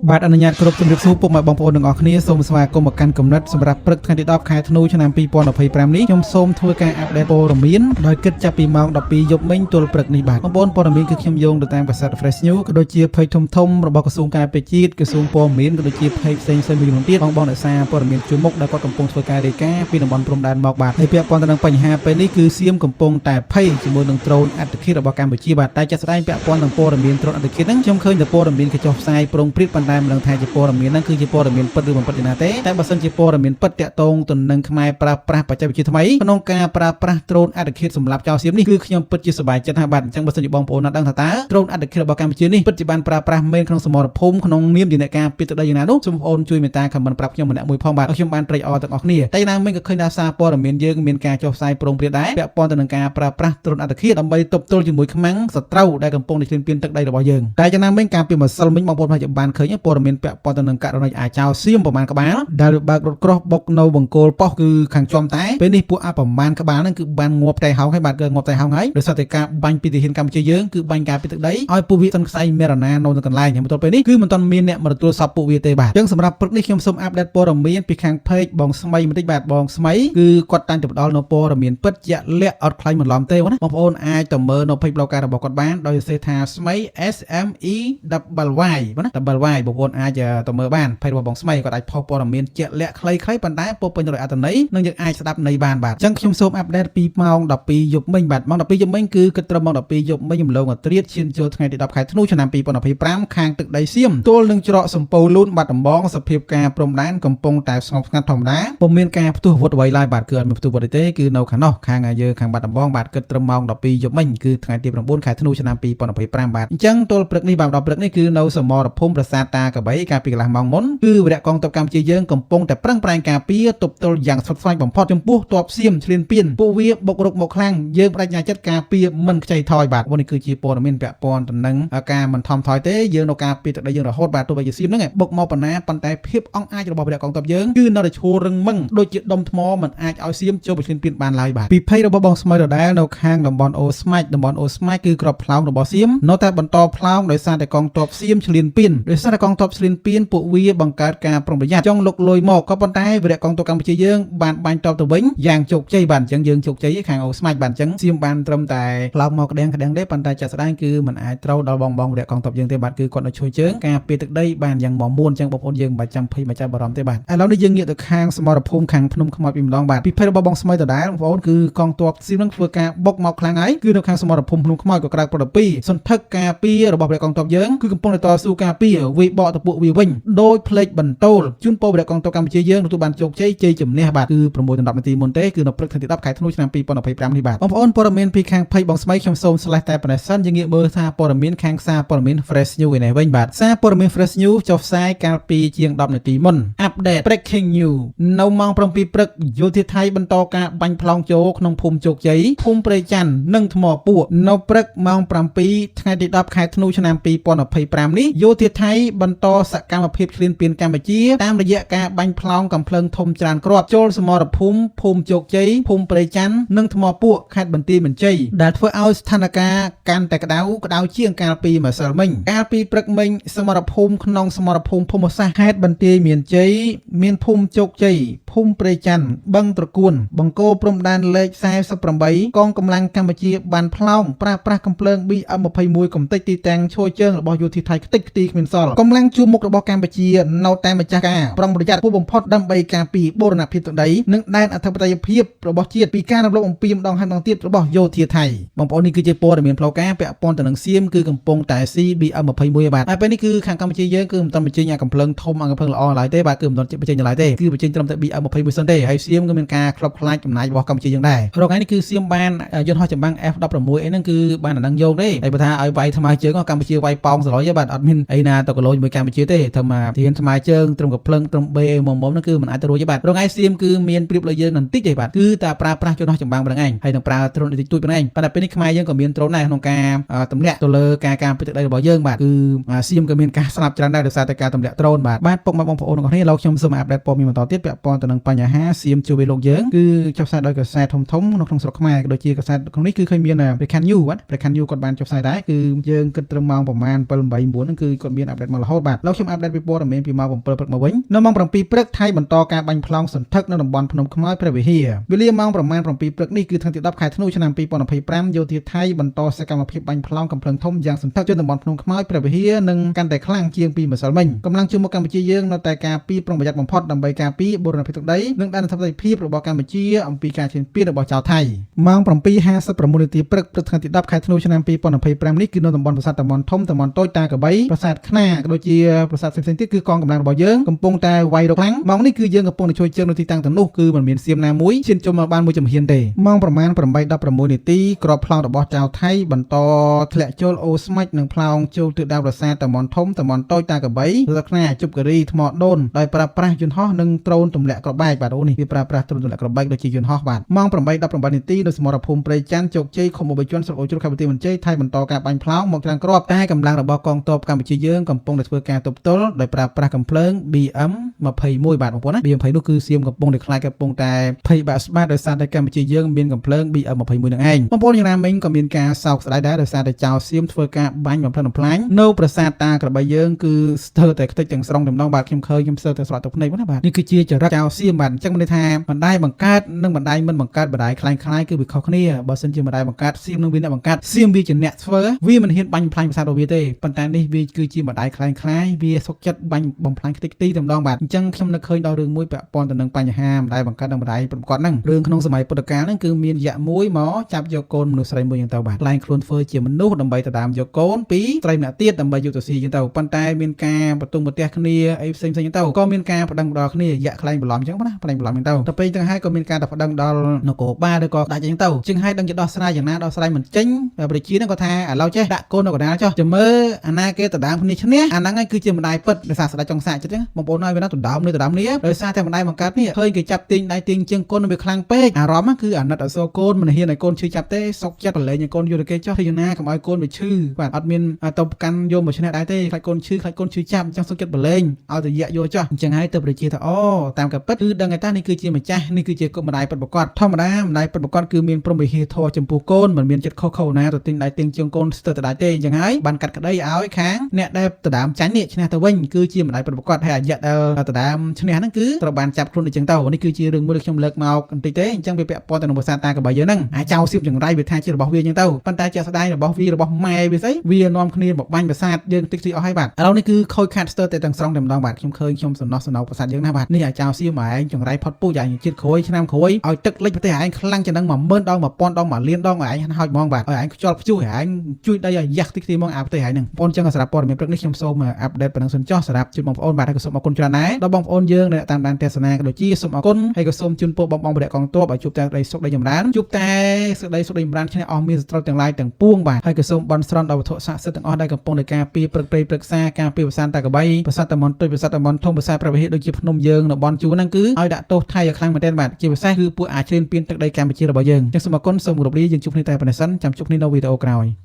បាទអនុញ្ញាតគ្រប់ជំរាបសួរពុកម៉ែបងប្អូនទាំងអស់គ្នាសូមស្វាគមន៍មកកាន់កំណត់សម្រាប់ព្រឹកថ្ងៃទី10ខែធ្នូឆ្នាំ2025នេះខ្ញុំសូមធ្វើការអាប់ដេតព័ត៌មានដោយគិតចាប់ពីម៉ោង12យប់មិញទល់ព្រឹកនេះបាទបងប្អូនព័ត៌មានគឺខ្ញុំយោងទៅតាមកាសែត Fresh News ក៏ដូចជា page ធំៗរបស់ក្រសួងការពារជាតិក្រសួងព័ត៌មានក៏ដូចជា page ផ្សេងៗមួយចំនួនទៀតបងអ្នកសារព័ត៌មានជួយមុខដែលគាត់កំពុងធ្វើការរាយការណ៍ពីតំបន់ព្រំដែនមកបាទហើយពាក់ព័ន្ធទៅនឹងបញ្ហាពេលនេះគឺសៀមកំពុងតែភ័យជាមួយនឹងដ្រូនអត្តឃាតរបស់កម្ពុជាបាទតែចាត់ស្ដែងពាក់ព័ន្ធនឹងព័ត៌មានដ្រូនអត្តឃាតហ្នឹងខ្ញុំឃើញតែព័ត៌មានគេចុះផ្សាយប្រងព្រាតប៉ុន្តែមិនដឹងថាជាព័ត៌មានហ្នឹងគឺជាព័ត៌មានពិតឬមិនពិតទេណាទេតែបើសិនជាព័ត៌មានពិតតាក់ទងទៅនឹងខ្មែរប្រើប្រាស់បច្ចេកវិទ្យាថ្មីក្នុងការប្រើប្រាស់ដ្រូនអត្តឃាតសម្រាប់ចោលសៀមនេះគឺខ្ញុំពិតជាសប្បាយចិត្តហើយបាទអញ្ចឹងបើសិនជាបងប្អូនណាដឹងថាតើដ្រូនអត្តឃាតរបស់កម្ពុជានេះពិតជាបានប្រើប្រាស់មែនក្នុងសមរភូមិក្នុងនាមជាអ្នកការពារទឹកដីយ៉ាងណានោះសូមបងប្អូនជួយមេត្តាខមមិនប្រាប់ខ្ញុំម្នាក់មួយផងបាទខ្ញុំបានត្រេកអរទាំងអស់គ្នាតែណាមិញក៏ឃើញថាសារព័ត៌មានយើងមានការចុះផ្សាយប្រងព្រាតដែរពាក់ព័ន្ធទៅនឹងការប្រើប្រាស់ដ្រូនអត្តឃាតដើម្បីទប់ទល់ជាមួយខ្មាំងសត្រូវដែលកំពុងតែឈ្លានពានទឹកដីរបស់យើងតែយ៉ាងណាមិញការពីម្សិលមិញបងប្អូនអាចបានឃើញព័ត៌មានពាក់ព័ន្ធទៅនឹងករណីអាចចោលសៀមប្រមាណក្បាលដែលបើករថក្រោះបុកនៅបង្គោលប៉ុស្តិ៍គឺខាងចំតែពេលនេះពួកអប្រមាណក្បាលហ្នឹងគឺបានងាប់តែហោងហើយបាទគឺងាប់តែហោងហើយដោយសារតែការបាញ់ពីទាហានកម្ពុជាយើងគឺបាញ់ការពីទឹកដីឲ្យពួកវាសិនខ្សែមេរណានៅកន្លែងហើយបន្តពេលនេះគឺមិនទាន់មានអ្នកមកទទួលសពពួកវាទេបាទអញ្ចឹងសម្រាប់ព្រឹកនេះខ្ញុំសូមអាប់ដេតព័ត៌មានពីខាងเพจបងស្មីបន្តិចបាទបងស្មីគឺគាត់តាំងតែផ្ដល់នៅព័ត៌មានពិតជាក់លាក់អត់ខ្លាញ់បន្លំទេណាបងប្អូនអាចទៅមើលនៅเพจ blog របស់គាត់បានដោយសរសេរថាស្មី SME double Y ណា double Y បងប្អូនអាចទៅមើលបានเพจរបស់បងស្មីគាត់អាចផុសព័ត៌មានជាក់លាក់ខ្លីៗប៉ុន្តែពោពេញដោយអត្ថន័យនិងយើងអាចស្ដាប់ន័យបានបាទអញ្ចឹងខ្ញុំសូមអាប់ដេតពីម៉ោង12យប់មិញបាទម៉ោង12យប់មិញគឺគិតត្រឹមម៉ោង12យប់មិញរំលងអត្រាឈានចូលថ្ងៃទី10ខែធ្នូឆ្នាំ2025ខាងទឹកដីសៀមទល់នឹងច្រកសំពៅលូនបាត់ដំបងសភាពការព្រំដែនកំពុងតែស្ងប់ស្ងាត់ធម្មតាពុំមានការផ្ទុះវត្តអ្វីឡើយបាទគឺអត់មានផ្ទុះវត្តទេគឺនៅខាងនោះខាងយើងខាងបាត់ដំបងបាទគិតត្រឹមម៉ោង12យប់មិញគឺថ្ងៃទី9ខែធ្នូឆ្នាំ2025បាទអញ្ចឹងទល់ព្រឹកនេះបាទដល់ព្រឹកនេះគឺនៅសមរភូមិប្រាសាទតាកបីកាលពីកន្លះម៉ោងមុនគឺវរៈកងទ័ពកម្ពុជាយើងកំពុងតែប្រឹងប្រែងការពារទប់ទល់យ៉ាងស្វិតស្វាញបំផុតចំពោះទ័ពសៀមឈ្លានពានពួកវាបុករុកមកខ្លាំងយើងបដិញ្ញាចិត្តការពារមិនខ្ចីថយបាទនេះគឺជាព័ត៌មានពាក់ព័ន្ធទៅនឹងការមិនថមថយទេយើងនៅការពារទឹកដីយើងរហូតបាទទោះបីជាសៀមហ្នឹងបុកមកប៉ុណ្ណាប៉ុន្តែភាពអង់អាចរបស់វរៈកងទ័ពយើងគឺនៅតែឈររឹងម៉ឹងដូចជាដុំថ្មមិនអាចឲ្យសៀមចូលไปឈ្លានពានបានឡើយបាទពីភ័យរបស់បងស្មីដដែលនៅខាងតំបន់អូស្មាច់តំបន់អូស្មាច់គឺក្របផ្លោងរបស់សៀមនៅតែបន្តផ្លោងដោយសារតែកងទ័ពសៀមឈ្លានពានដោយសារតែកងទ័ពឈ្លានពានពួកវាបង្កើតការប្រុងប្រយ័ត្នចង់លុកលុយមកក៏ប៉ុន្តែវរៈកងទ័ពកម្ពុជាយើងបានបាញ់តបទៅវិញយ៉ាងជោគជ័យបាទអញ្ចឹងយើងជោគជ័យខាងអូស្មាច់បាទអញ្ចឹងសៀមបានត្រឹមតែផ្លោងមកក្តាំងទេប៉ុន្តែចាត់ស្ដែងគឺមិនអាចត្រូវដល់បងវរៈកងទ័ពយើងទេបាទគឺគាត់នៅជួយជើងការពារទឹកដីបានយ៉ាងមាំមួនអញ្ចឹងបងប្អូនយើងមិនបាច់ចាំភ័យមិនចាំបារម្ភទេបាទឥឡូវនេះយើងងាកទៅខាងសមរភូមិខាងភ្នំខ្មោចពីម្ដងបាទពីភ័យរបស់បងស្មីដដែលបងប្អូនគឺកងទ័ពសៀមនឹងធ្វើការបុកមកខ្លាំងហើយគឺនៅខាងសមរភូមិភ្នំខ្មោចក៏ក្រៅប្រដ2សន្ធឹកការពាររបស់វរៈកងទ័ពយើងគឺកំពុងតែតស៊ូការពារវាយបកទៅពួកវាវិញដោយផ្លេចបន្ទោលជូនពលវរៈកងទ័ពកម្ពុជាយើងទទួលបានជោគជ័យជ័យជំនះបាទគឺ6ដល់10នាទីមុនទេគឺនៅព្រឹកថ្ងៃទី10ខែធ្នូឆ្នាំ2025នេះបាទបងប្អូនព័ត៌មានពីខាងភ័យបងស្មីខ្ញុំសូមស្លេះតែប៉ុណ្ណេះសិនយើងងាកមើលសារព័ត៌មានខាងសារព័ត៌មាន Fresh News ឯនេះវិញបាទសារព័ត៌មាន Fresh News ចុះផ្សាយកាលពីជាង10នាទីមុន Update Breaking News នៅម៉ោង7ព្រឹកយោធាថៃបន្តការបាញ់ផ្លោងចូលក្នុងភូមិជោគជ័យភូមិព្រៃច័ន្ទនិងថ្មពួកនៅព្រឹកម៉ោង7ថ្ងៃទី10ខែធ្នូឆ្នាំ2025នេះយោធាថៃបន្តសកម្មភាពឈ្លានពានកម្ពុជាតាមរយៈការបាញ់ផ្លោងកំភ្លើងធំច្រើនគ្រាប់ចូលសមរភូមិភូមិជោគជ័យភូមិព្រៃច័ន្ទនិងថ្មពួកខេត្តបន្ទាយមានជ័យដែលធ្វើឲ្យស្ថានភាពកាន់តែក្តៅជាងកាលពីម្សិលមិញកាលពីព្រឹកមិញសមរភូមិក្នុងសមរភូមិភូមិសាស្ត្រខេត្តបន្ទាយមានជ័យមានភូមិជោគជ័យភូមិព្រៃច័ន្ទបឹងត្រគួនបង្គោលព្រំដែនលេខ48កងកម្លាំងកម្ពុជាបានផ្លោងប្រើប្រាស់កំភ្លើង BM21 កំទេចទីតាំងឈរជើងរបស់យោធាថៃខ្ទេចខ្ទីគ្មានសល់កម្លាំងជួរមុខរបស់កម្ពុជានៅតែម្ចាស់ការប្រុងប្រយ័ត្នខ្ពស់បំផុតដើម្បីការពារបូរណភាពទឹកដីនិងដែនអធិបតេយ្យភាពរបស់ជាតិពីការរំលោភបំពានម្ដងហើយម្ដងទៀតរបស់យោធាថៃបងប្អូននេះគឺជាព័ត៌មានផ្លូវការពាក់ព័ន្ធទៅនឹងសៀមគឺកំពុងតែ CBM21 បាទហើយពេលនេះគឺខាងកម្ពុជាយើងគឺមិនទាន់បញ្ចេញកំភ្លើងធំកំភ្លើងល្អឡើយទេបាទគឺមិនទាន់បញ្ចេញឡើយទេគឺបញ្ចេញត្រឹមតែ BM21 សិនទេហើយសៀមក៏មានការខ្លោបខ្លាចចំណាយរបស់កម្ពុជាយើងដែររកថ្ងៃនេះគឺសៀមបានយន្តហោះចម្បាំង F16 អីហ្នឹងគឺបានអានឹងយកទេហើយបើថាឲ្យវាយថ្មើរជើងកម្ពុជាវាយប៉ោងសរយបាទអត់មានអីណាទៅកលោជាមួយកម្ពុជាទេធ្វើមកទានថ្មើរជើងត្រឹមកំភ្លើងត្រឹម B មុំហ្នឹងគឺមិនអាចទៅរួចទេបាទរកថ្ងៃសៀមគឺមានព្រៀបលើយើងបន្តិចទេបាទគឺតែប្រើប្រាស់យន្តហោះចម្បាំងប៉ុណ្្នឹងឯងហើយនឹងប្រើដ្រូនតិចតួចប៉ុណ្្នឹងឯងប៉ុន្តែពេលនេះខ្មែរយើងក៏មានដ្រូនដែរក្នុងការទម្លាក់ទៅលើការពារទឹកដីរបស់យើងបាទគឺសៀមក៏មានការស្លាប់ច្រើនដែរដោយសារតែការទម្លាក់ដ្រូនបាទពុកម៉ែបងប្អូនទាំងអស់គ្នាលោកខ្ញុំសូមអាប់ដេតព័ត៌មានបន្តទៀតពាក់ព័ន្ធទៅនឹងបញ្ហាសៀមជួយលោកយើងគឺចុះផ្សាយដោយកសែតធំនៅក្នុងស្រុកខ្មែរក៏ដូចជាកសែតក្នុងនេះគឺឃើញមាន Breaking News គាត់បានចុះផ្សាយដែរគឺយើងគិតត្រឹមម៉ោងប្រហែល7:89ហ្នឹងគឺ គាត់មានអាប់ដេតមករហូតបាទលោកខ្ញុំអាប់ដេតពីព័ត៌មានពីម៉ោង7ព្រឹកមកវិញនៅម៉ោង7ព្រឹកថៃបន្តការបាញ់ប្លង់សន្ធឹកនៅតំបន់ភ្នំខ្មោចព្រះវិហារវេលាម៉ោងប្រមាណ7ព្រឹកនេះគឺថ្ងៃទី10ខែធ្នូឆ្នាំ2025យោធាថៃបន្តសកម្មភាពបាញ់ប្លង់កំភ្លើងធំយ៉ាងសន្ធឹកជិតតំបន់ភ្នំខ្មោចព្រះវិហារនិងកាន់តែខ្លាំងជាងពីម្សិលមិញកម្លាំងជើងមុខកម្ពុជាយើងនៅតែការពីប្រុងប្រយ័ត្នបំផុតដើម្បីការពីបូរណភាពទឹកដីនិងដែនអធិបតេយ្យភាពរបស់កម្ពុជាអំពីការឈានពានរបស់ចៅថៃម៉ោង7:56នាទីព្រឹកថ្ងៃទី10ខែធ្នូឆ្នាំ2025នេះគឺនៅតំបន់ប្រាសាទតំបន់ធំតំបន់តូចតាកបីប្រាសាទខ្នាក៏ដូចជាប្រាសាទផ្សេងៗទៀតគឺកងកម្លាំងរបស់យើងកំពុងតែវាយរកខ្លាំងម៉ោងនេះគឺយើងកំពុងតែជួយជើងនៅទីតាំងទាំងនោះគឺមិនមានសៀមណាមួយឈានចូលមកបានមួយចំហៀនទេម៉ោងប្រមាណ8:16នាទីក្របប្លង់របស់ចៅថៃបន្តធ្លាក់ចូលអូស្មាច់និងប្លង់ចូលទិសដៅប្រាសាទតំបន់ធំតំបន់តូចតាកបីរកខ្នាជប់ការីថ្មដូនដោយប្រើប្រាស់យន្តហោះនិងដ្រូនទម្លាក់ក្របបែកបាទអូនេះវាប្រើប្រាស់ដ្រូនទម្លាក់ក្របបែកដូចជាយន្តហោះបាទម៉ោង8:18នាទីនៅសមរភូមិព្រៃច័ន្ទជោគជ័យឃុំបបជនស្រុកអូជ្រុលខេត្តបន្ទាយមានជ័យថៃបន្តការបាញ់ប្លង់មកច្រើនគ្រាប់តែកម្លាំងរបស់កងទ័ពកម្ពុជាយើងកំពុងតែធ្វើការទប់ទល់ដោយប្រើប្រាស់កាំភ្លើង BM21 បាទបងប្អូនណា BM20 នោះគឺសៀមកំពុងតែខ្លាចកំពុងតែភ័យបាក់ស្បាតដោយសារតែកម្ពុជាយើងមានកាំភ្លើង BM21 នឹងឯងបងប្អូនយ៉ាងណាមិញក៏មានការសោកស្ដាយដែរដោយសារតែចៅសៀមធ្វើការបាញ់បំផ្លិចបំផ្លាញនៅប្រាសាទតាក្របីយើងគឺស្ទើរតែខ្ទេចទាំងស្រុងតែម្ដងបាទខ្ញុំឃើញខ្ញុំស្ទើរតែស្រក់ទឹកភ្នែកណាបាទនេះគឺជាចរិតចៅសៀមបាទអញ្ចឹងមានន័យថាបណ្ដាយបង្កើតនិងបណ្ដាយមិនបង្កើតបណ្ដាយคล้ายៗគឺវាខុសគ្នាបើសិនជាបណ្ដាយបង្កើតសៀមនឹងវាអ្នកបង្កើតសៀមវាជាអ្នកធ្វើវាមិនហ៊ានបាញ់បំផ្លាញប្រាសាទរបស់វាទេប៉ុន្តែនេះវាគឺជាបណ្ដាយคล้ายៗវាសុកចិត្តបាញ់បំផ្លាញខ្ទេចខ្ទីតែម្ដងបាទអញ្ចឹងខ្ញុំនឹកឃើញដល់រឿងមួយពាក់ព័ន្ធទៅនឹងបញ្ហាបណ្ដាយបង្កើតនិងបណ្ដាយប្រកបហ្នឹងរឿងក្នុងសម័យពុទ្ធកាលហ្នឹងគឺមានយៈមួយមកចាប់យកកូនមនុស្សស្រីមួយយ៉ាងទៅបាទខ្លែងខ្លួនធ្វើជាមនុស្សដើម្បីទៅតាមយកកូនពីត្រីម្នាក់ទៀតដើម្បីយកទៅស៊ីយ៉ាងទៅប៉ុន្តែមានការបន្ទងប្រទះគ្នាអីផ្សេងៗយ៉ាងទៅក៏មានការប្តឹងដល់គ្នាយៈខ្លែងបន្លំអញ្ចឹងណាខ្លែងបន្លំយ៉ាងទៅទៅពេលទាំងហើយក៏មានការប្តឹងដល់នគរបាលឬក៏ដាច់អញ្ចឹងទៅជាងហើយដឹងជាដោះស្រាយយ៉ាងណាដោះស្រាយមិនចេញប្រជាហ្នឹងក៏ថាឥឡូវចេះដាក់កូននៅកណ្ដាលចុះចាំមើលអាណាគេទៅដើមគ្នាឈ្នះអាហ្នឹងហើយគឺជាម្ដាយពិតដោយសារស្ដេចចុងសាកចិត្តចឹងបងប្អូនហើយវាណាទៅដើមនេះទៅដើមនេះដោយសារតែម្ដាយបង្កើតនេះឃើញគេចាប់ទាញដៃទាញជើងកូនវាខ្លាំងពេកអារម្មណ៍គឺអាណិតអសរកូនមិនហ៊ានឲ្យកូនឈឺចាប់ទេសុកចិត្តប្រឡែងឲ្យកូនយល់តែគេចុះទីណាកុំឲ្យកូនវាឈឺបាទអត់មានទៅប្រកាន់យកមកឈ្នះដែរទេខ្លាចកូនឈឺខ្លាចកូនឈឺចាប់អញ្ចឹងសុកចិត្តប្រឡែងឲ្យទៅយកយកចុះអញ្ចឹងហើយទៅប្រជាថាអូតាមការពិតគឺដឹងថានេះគឺជាម្ចាស់នេះគឺជាគុំម្ដាយពិតប្រាកដធម្មតាម្ដាយពិតប្រាកដគឺមានព្រមវិហារធម៌ចំពោះកូនមិនមានចិត្តខុសៗណាទៅទិញដៃទិញជើងកូនស្ទើរតែដែរទេអញ្ចឹងហើយបានកាត់ក្តីឲ្យខាងអ្នកដែលទៅដើមចាញ់នេះឈ្នះទៅវិញគឺជាម្ដាយពិតប្រាកដហើយអាយៈដែលទៅដើមឈ្នះហ្នឹងគឺត្រូវបានចាប់ខ្លួនអញ្ចឹងទៅនេះគឺជារឿងមួយដែលខ្ញុំលើកមកបន្តិចទេអញ្ចឹងវាពាក់ព័ន្ធទៅនឹងភាសាតាកបីយើងហ្នឹងអាចោសៀបចង្រៃវាថាជារបស់វាអញ្ចឹងទៅប៉ុន្តែជាក់ស្ដែងរបស់វារបស់ម៉ែវាស្អីវានាំគ្នាមកបាញ់ប្រាសាទយើងតិចតិចអស់ហើយបាទឥឡូវនេះគឺខូចខាតស្ទើរតែទាំងស្រុងតែម្ដងបាទខ្ញុំឃើញខ្ញុំសំណោះប្រាសាទយើងណាបាទនេះអាចោសៀបឯងចង្រៃផុតពូជឯងជាតិក្រោយឆ្នាំក្រោយឲ្យទឹកលិចប្រទេសឯងខ្លាំងជាងនឹង10000ដង1000ដង1លានដងឯងហោចហ្មងបាទឲ្យឯងខ្ជល់ព្យុះឯងជួយដីឲ្យយ៉ាស់តិចតិចហ្មងអាប្រទេសឯងហ្នឹងបងប្អូនចឹងសម្រាប់ព័ត៌មានព្រឹកនេះខ្ញុំសូមអាប់ដេតប៉ុណ្ណឹងសិនចុះសម្រាប់ជូនបងប្អូនបាទហើយក៏សូមអរគុណច្រើនដែរដល់បងប្អូនយើងដែលតាមដានទស្សនាក៏ដូចជាសូមអរគុណហើយក៏សូមជូនពរបងប្អូនកងទ័ពឲ្យជួបតែក្តីសុខដីចម្រើនជួបតែសេចក្តីសុខដីចម្រើនឈ្នះអស់មានសត្រូវទាំងឡាយទាំងពួងបាទហើយក៏សូមបន់ស្រន់ដល់វត្ថុស័ក្តិសិទ្ធិទាំងអស់ដែលកំពុងតែការពារព្រឹកព្រៃព្រឹក្សាការពារប្រាសាទតាកបីប្រាសាទតំបន់ទុយប្រាសាទតំបន់ធំប្រាសាទព្រះវិហារដូចជាភ្នំយើងនៅបនជួរហ្នឹងគឺឲ្យដាក់ទោសថៃឲ្យខ្លាំងមែនទែនបាទជាពិសេសគឺពួកអាចឈ្លានពានទឹកដីកម្ពុជារបស់យើងចឹងសូមអរគុណសូមគោរពលាយើងជួបគ្នាតែប៉ុណ្ណេះសិនចាំជួបគ្នានៅវីដេអូក្រោយ